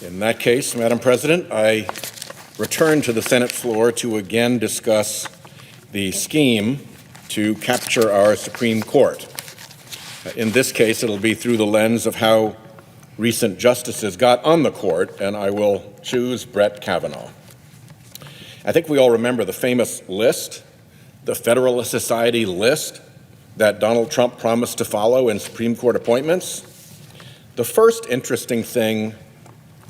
In that case, Madam President, I return to the Senate floor to again discuss the scheme to capture our Supreme Court. In this case, it'll be through the lens of how recent justices got on the court, and I will choose Brett Kavanaugh. I think we all remember the famous list, the Federalist Society list that Donald Trump promised to follow in Supreme Court appointments. The first interesting thing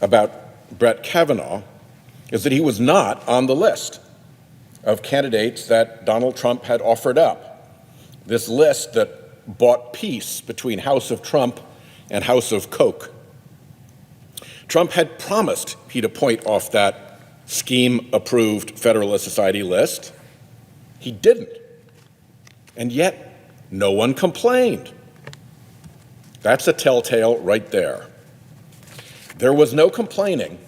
about Brett Kavanaugh is that he was not on the list of candidates that Donald Trump had offered up. This list that bought peace between House of Trump and House of Coke. Trump had promised he'd appoint off that scheme-approved Federalist Society list. He didn't. And yet, no one complained. That's a telltale right there. There was no complaining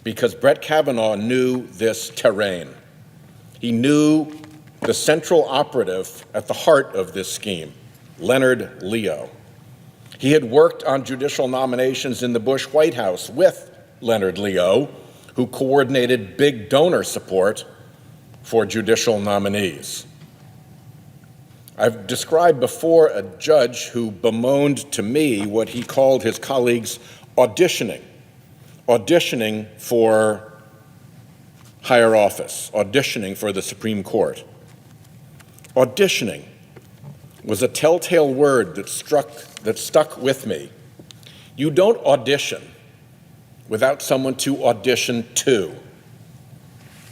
because Brett Kavanaugh knew this terrain. He knew the central operative at the heart of this scheme, Leonard Leo. He had worked on judicial nominations in the Bush White House with Leonard Leo, who coordinated big donor support for judicial nominees. I've described before a judge who bemoaned to me what he called his colleagues auditioning for higher office, auditioning for the Supreme Court. Auditioning was a telltale word that stuck with me. You don't audition without someone to audition to.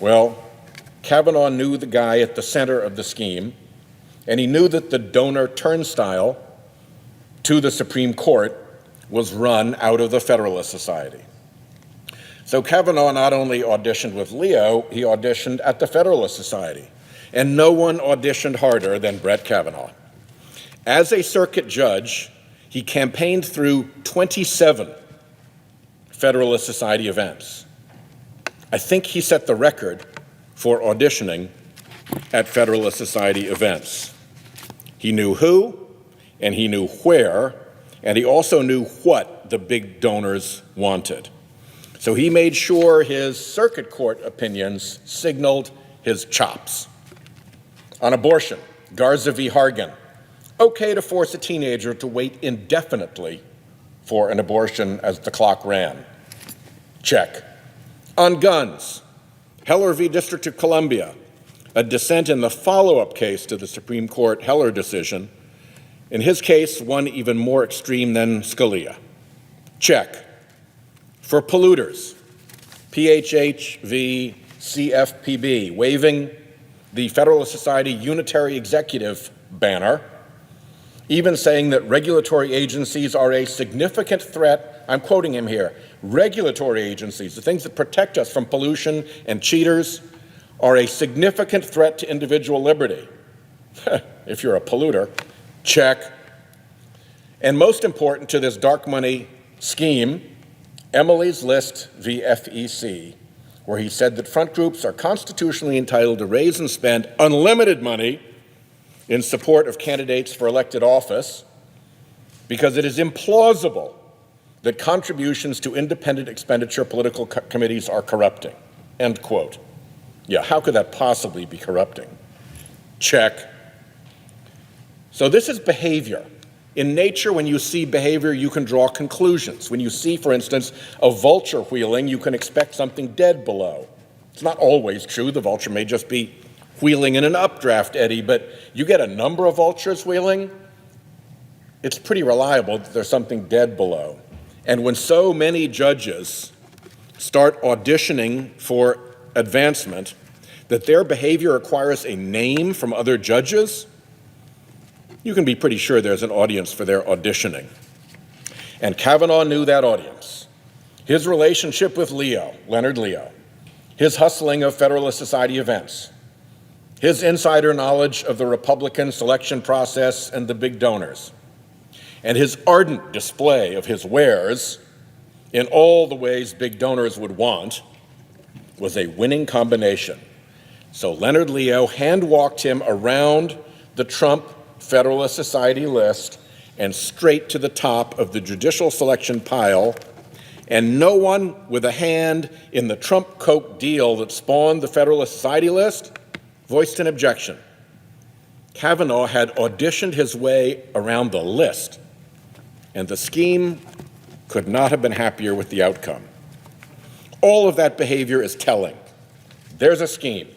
Well, Kavanaugh knew the guy at the center of the scheme, and he knew that the donor turnstile to the Supreme Court was run out of the Federalist Society. So Kavanaugh not only auditioned with Leo, he auditioned at the Federalist Society. And no one auditioned harder than Brett Kavanaugh. As a circuit judge, he campaigned through 27 Federalist Society events. I think he set the record for auditioning at Federalist Society events. He knew who, and he knew where, and he also knew what the big donors wanted. So he made sure his circuit court opinions signaled his chops. On abortion, Garza v. Hargan, okay to force a teenager to wait indefinitely for an abortion as the clock ran. Check. On guns, Heller v. District of Columbia, a dissent in the follow-up case to the Supreme Court Heller decision, in his case, one even more extreme than Scalia. Check. For polluters, PHH v. CFPB, waiving the Federalist Society unitary executive banner, even saying that regulatory agencies are a significant threat. I'm quoting him here. Regulatory agencies, the things that protect us from pollution and cheaters, are a significant threat to individual liberty. If you're a polluter, check. And most important to this dark money scheme, Emily's List v. FEC, where he said that front groups are constitutionally entitled to raise and spend unlimited money in support of candidates for elected office because it is implausible that contributions to independent expenditure political committees are corrupting, end quote. Yeah, how could that possibly be corrupting? Check. So this is behavior. In nature, when you see behavior, you can draw conclusions. When you see, for instance, a vulture wheeling, you can expect something dead below. It's not always true. The vulture may just be wheeling in an updraft eddy, but you get a number of vultures wheeling, it's pretty reliable that there's something dead below. And when so many judges start auditioning for advancement, that their behavior acquires a name from other judges, you can be pretty sure there's an audience for their auditioning. And Kavanaugh knew that audience. His relationship with Leonard Leo, his hustling of Federalist Society events, his insider knowledge of the Republican selection process and the big donors, and his ardent display of his wares in all the ways big donors would want was a winning combination. So Leonard Leo hand-walked him around the Trump Federalist Society list and straight to the top of the judicial selection pile and no one with a hand in the Trump-Koch deal that spawned the Federalist Society list voiced an objection. Kavanaugh had auditioned his way around the list, and the scheme could not have been happier with the outcome. All of that behavior is telling. There's a scheme,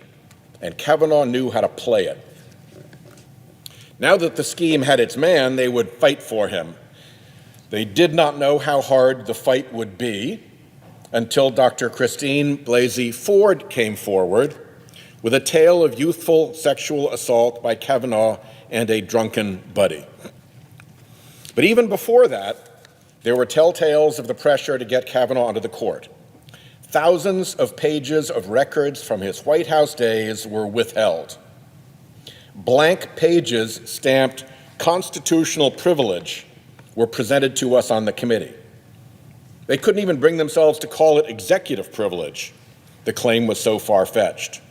and Kavanaugh knew how to play it. Now that the scheme had its man, they would fight for him. They did not know how hard the fight would be until Dr. Christine Blasey Ford came forward with a tale of youthful sexual assault by Kavanaugh and a drunken buddy. But even before that, there were telltales of the pressure to get Kavanaugh onto the court. Thousands of pages of records from his White House days were withheld. Blank pages stamped constitutional privilege were presented to us on the committee. They couldn't even bring themselves to call it executive privilege. The claim was so far-fetched.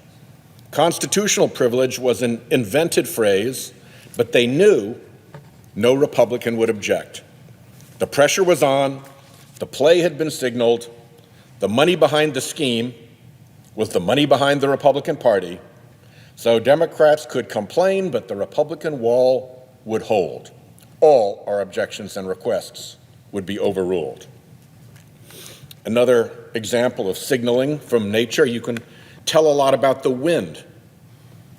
Constitutional privilege was an invented phrase, but they knew no Republican would object. The pressure was on, the play had been signaled, the money behind the scheme was the money behind the Republican Party, so Democrats could complain, but the Republican wall would hold. All our objections and requests would be overruled. Another example of signaling from nature, you can tell a lot about the wind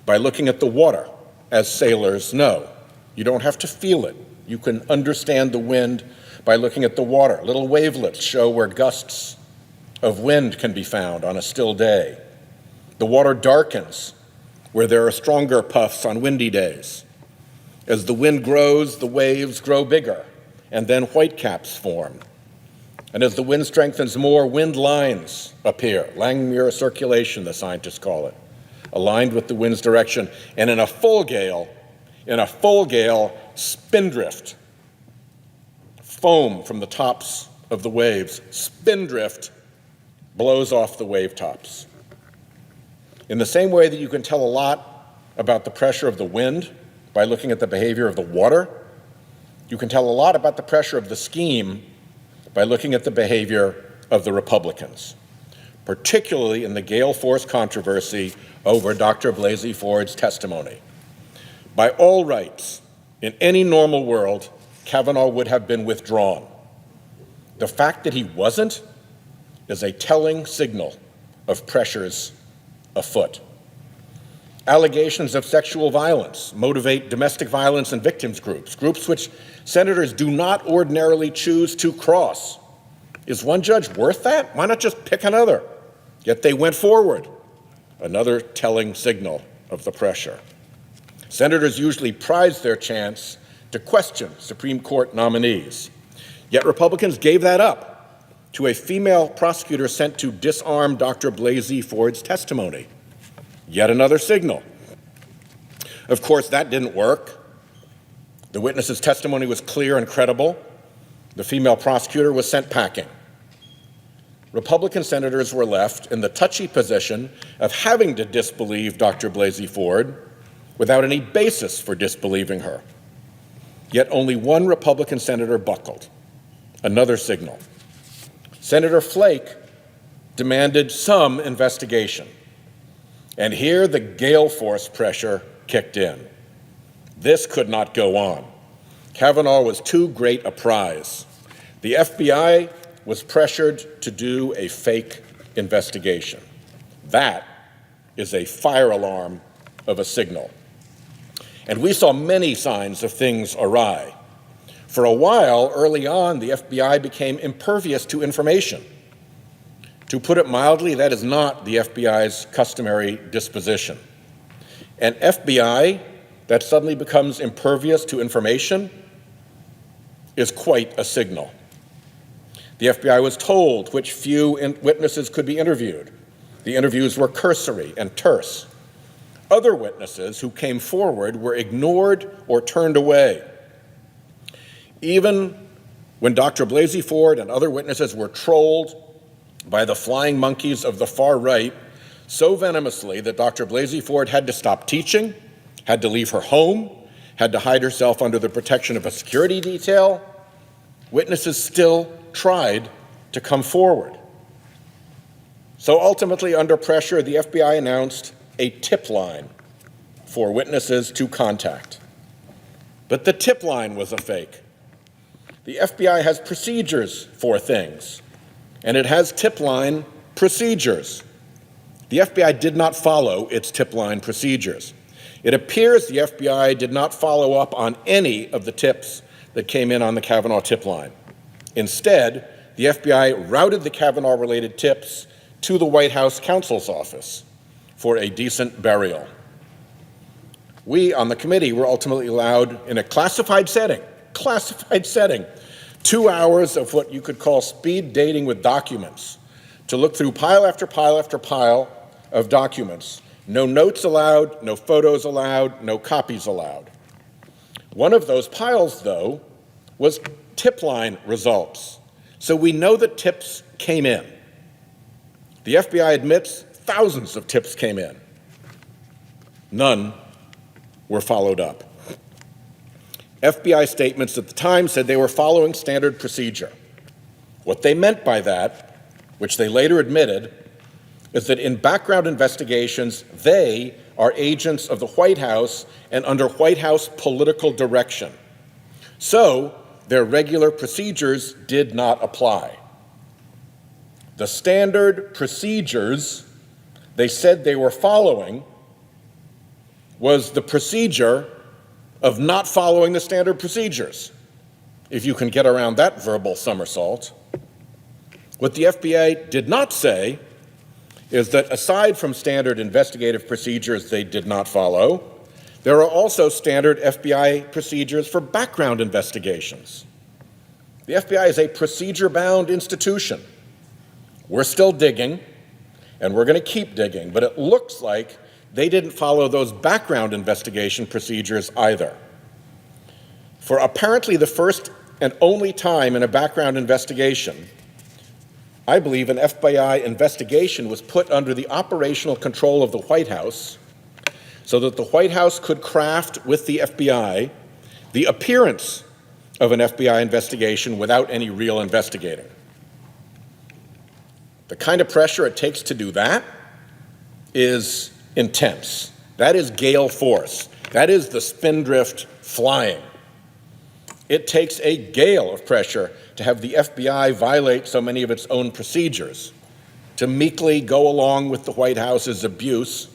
by looking at the water, as sailors know. You don't have to feel it. You can understand the wind by looking at the water. Little wavelets show where gusts of wind can be found on a still day. The water darkens where there are stronger puffs on windy days. As the wind grows, the waves grow bigger, and then whitecaps form. And as the wind strengthens more, wind lines appear, Langmuir circulation, the scientists call it, aligned with the wind's direction. And in a full gale, spindrift, foam from the tops of the waves, spindrift blows off the wave tops. In the same way that you can tell a lot about the pressure of the wind by looking at the behavior of the water, you can tell a lot about the pressure of the scheme by looking at the behavior of the Republicans, particularly in the gale force controversy over Dr. Blasey Ford's testimony. By all rights, in any normal world, Kavanaugh would have been withdrawn. The fact that he wasn't is a telling signal of pressures afoot. Allegations of sexual violence motivate domestic violence and victims groups which senators do not ordinarily choose to cross. Is one judge worth that? Why not just pick another? Yet they went forward. Another telling signal of the pressure. Senators usually prize their chance to question Supreme Court nominees. Yet Republicans gave that up to a female prosecutor sent to disarm Dr. Blasey Ford's testimony. Yet another signal. Of course, that didn't work. The witness's testimony was clear and credible. The female prosecutor was sent packing. Republican senators were left in the touchy position of having to disbelieve Dr. Blasey Ford without any basis for disbelieving her. Yet only one Republican senator buckled. Another signal. Senator Flake demanded some investigation. And here the gale force pressure kicked in. This could not go on. Kavanaugh was too great a prize. The FBI was pressured to do a fake investigation. That is a fire alarm of a signal. And we saw many signs of things awry. For a while, early on, the FBI became impervious to information. To put it mildly, that is not the FBI's customary disposition. An FBI that suddenly becomes impervious to information is quite a signal. The FBI was told which few witnesses could be interviewed. The interviews were cursory and terse. Other witnesses who came forward were ignored or turned away. Even when Dr. Blasey Ford and other witnesses were trolled by the flying monkeys of the far right so venomously that Dr. Blasey Ford had to stop teaching, had to leave her home, had to hide herself under the protection of a security detail, witnesses still tried to come forward. So ultimately, under pressure, the FBI announced a tip line for witnesses to contact. But the tip line was a fake. The FBI has procedures for things, and it has tip line procedures. The FBI did not follow its tip line procedures. It appears the FBI did not follow up on any of the tips that came in on the Kavanaugh tip line. Instead, the FBI routed the Kavanaugh-related tips to the White House counsel's office for a decent burial. We on the committee were ultimately allowed, in a classified setting, 2 hours of what you could call speed dating with documents, to look through pile after pile after pile of documents. No notes allowed, no photos allowed, no copies allowed. One of those piles, though, was tip line results. So we know that tips came in. The FBI admits thousands of tips came in. None were followed up. FBI statements at the time said they were following standard procedure. What they meant by that, which they later admitted, is that in background investigations, they are agents of the White House and under White House political direction. So their regular procedures did not apply. The standard procedures they said they were following was the procedure of not following the standard procedures, if you can get around that verbal somersault. What the FBI did not say is that aside from standard investigative procedures they did not follow, there are also standard FBI procedures for background investigations. The FBI is a procedure-bound institution. We're still digging, and we're going to keep digging, but it looks like they didn't follow those background investigation procedures either. For apparently the first and only time in a background investigation, I believe an FBI investigation was put under the operational control of the White House so that the White House could craft with the FBI the appearance of an FBI investigation without any real investigating. The kind of pressure it takes to do that is intense. That is gale force. That is the spindrift flying. It takes a gale of pressure to have the FBI violate so many of its own procedures, to meekly go along with the White House's abuse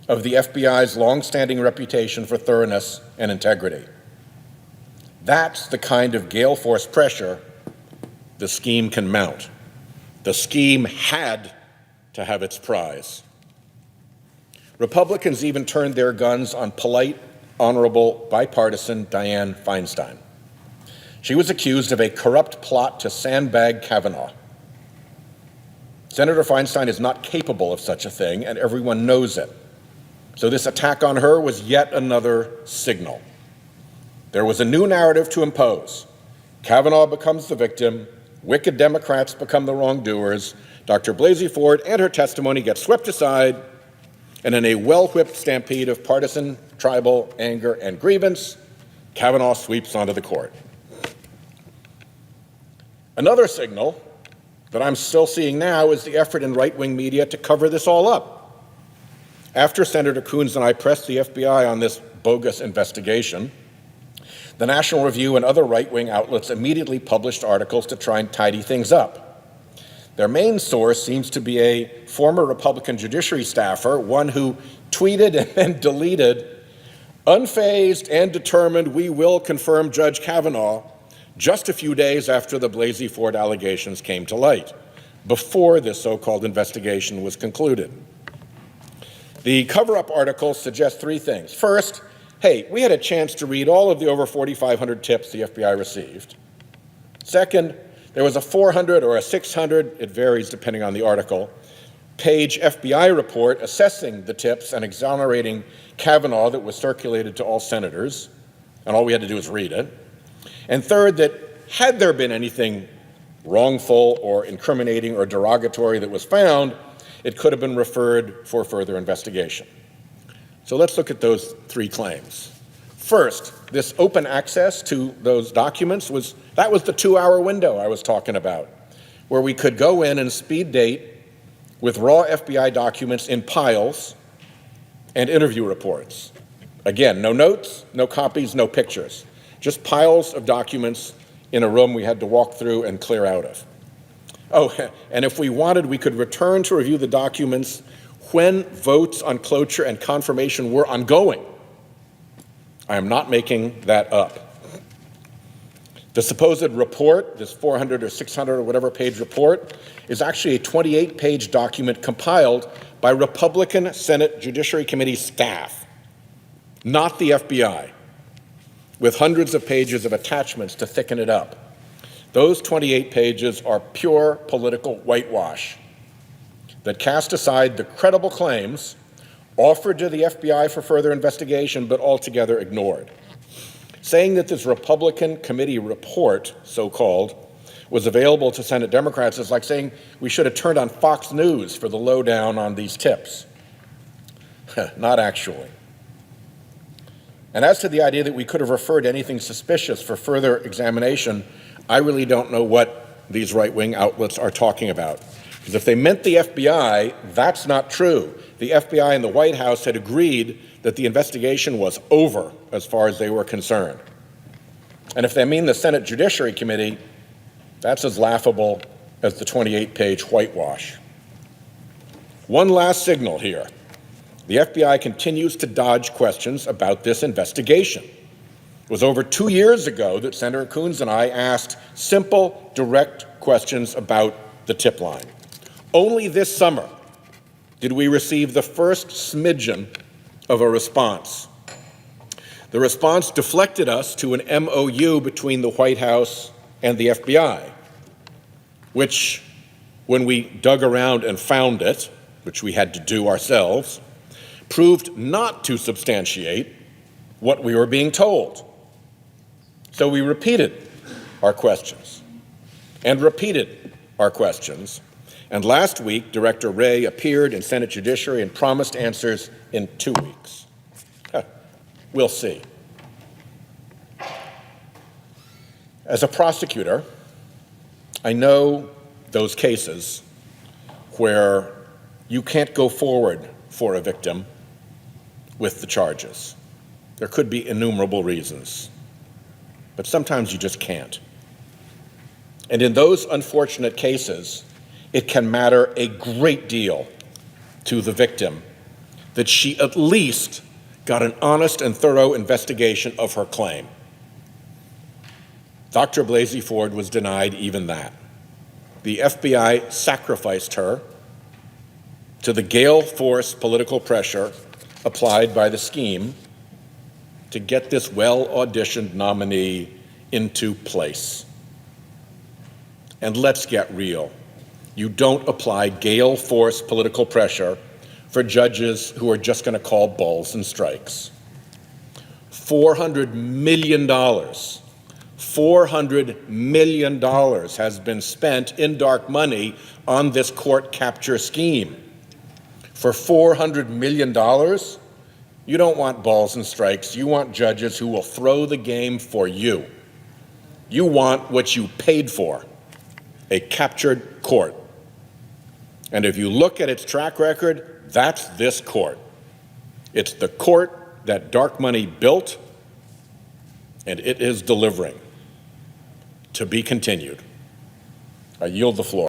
of the FBI's longstanding reputation for thoroughness and integrity. That's the kind of gale force pressure the scheme can mount. The scheme had to have its prize. Republicans even turned their guns on polite, honorable, bipartisan Dianne Feinstein. She was accused of a corrupt plot to sandbag Kavanaugh. Senator Feinstein is not capable of such a thing, and everyone knows it. So this attack on her was yet another signal. There was a new narrative to impose. Kavanaugh becomes the victim, wicked Democrats become the wrongdoers, Dr. Blasey Ford and her testimony get swept aside, and in a well-whipped stampede of partisan, tribal anger and grievance, Kavanaugh sweeps onto the court. Another signal that I'm still seeing now is the effort in right-wing media to cover this all up. After Senator Coons and I pressed the FBI on this bogus investigation, the National Review and other right-wing outlets immediately published articles to try and tidy things up. Their main source seems to be a former Republican judiciary staffer, one who tweeted and then deleted, "Unfazed and determined, we will confirm Judge Kavanaugh," just a few days after the Blasey Ford allegations came to light, before this so-called investigation was concluded. The cover-up articles suggest three things. First, hey, we had a chance to read all of the over 4,500 tips the FBI received. Second, there was a 400 or a 600, it varies depending on the article, page FBI report assessing the tips and exonerating Kavanaugh that was circulated to all senators, and all we had to do was read it. And third, that had there been anything wrongful or incriminating or derogatory that was found, it could have been referred for further investigation. So let's look at those three claims. First, this open access to those documents that was the 2-hour window I was talking about. where we could go in and speed date with raw FBI documents in piles and interview reports. Again, no notes, no copies, no pictures, just piles of documents in a room we had to walk through and clear out of. Oh, and if we wanted, we could return to review the documents when votes on cloture and confirmation were ongoing. I am not making that up. The supposed report, this 400 or 600 or whatever page report, is actually a 28-page document compiled by Republican Senate Judiciary Committee staff, not the FBI, with hundreds of pages of attachments to thicken it up. Those 28 pages are pure political whitewash that cast aside the credible claims offered to the FBI for further investigation, but altogether ignored. Saying that this Republican committee report, so-called, was available to Senate Democrats is like saying we should have turned on Fox News for the lowdown on these tips. Not actually. And as to the idea that we could have referred anything suspicious for further examination, I really don't know what these right-wing outlets are talking about. Because if they meant the FBI, that's not true. The FBI and the White House had agreed that the investigation was over as far as they were concerned. And if they mean the Senate Judiciary Committee, that's as laughable as the 28-page whitewash. One last signal here. The FBI continues to dodge questions about this investigation. It was over 2 years ago that Senator Coons and I asked simple, direct questions about the tip line. Only this summer did we receive the first smidgen of a response. The response deflected us to an MOU between the White House and the FBI, which, when we dug around and found it, which we had to do ourselves, proved not to substantiate what we were being told. So we repeated our questions and repeated our questions. And last week, Director Wray appeared in Senate Judiciary and promised answers in 2 weeks. We'll see. As a prosecutor, I know those cases where you can't go forward for a victim with the charges. There could be innumerable reasons, but sometimes you just can't. And in those unfortunate cases, it can matter a great deal to the victim that she at least got an honest and thorough investigation of her claim. Dr. Blasey Ford was denied even that. The FBI sacrificed her to the gale force political pressure applied by the scheme to get this well-auditioned nominee into place. And let's get real. You don't apply gale force political pressure for judges who are just going to call balls and strikes. $400 million. $400 million has been spent in dark money on this court capture scheme. For $400 million, you don't want balls and strikes. You want judges who will throw the game for you. You want what you paid for, a captured court. And if you look at its track record, that's this court. It's the court that dark money built, and it is delivering. To be continued. I yield the floor.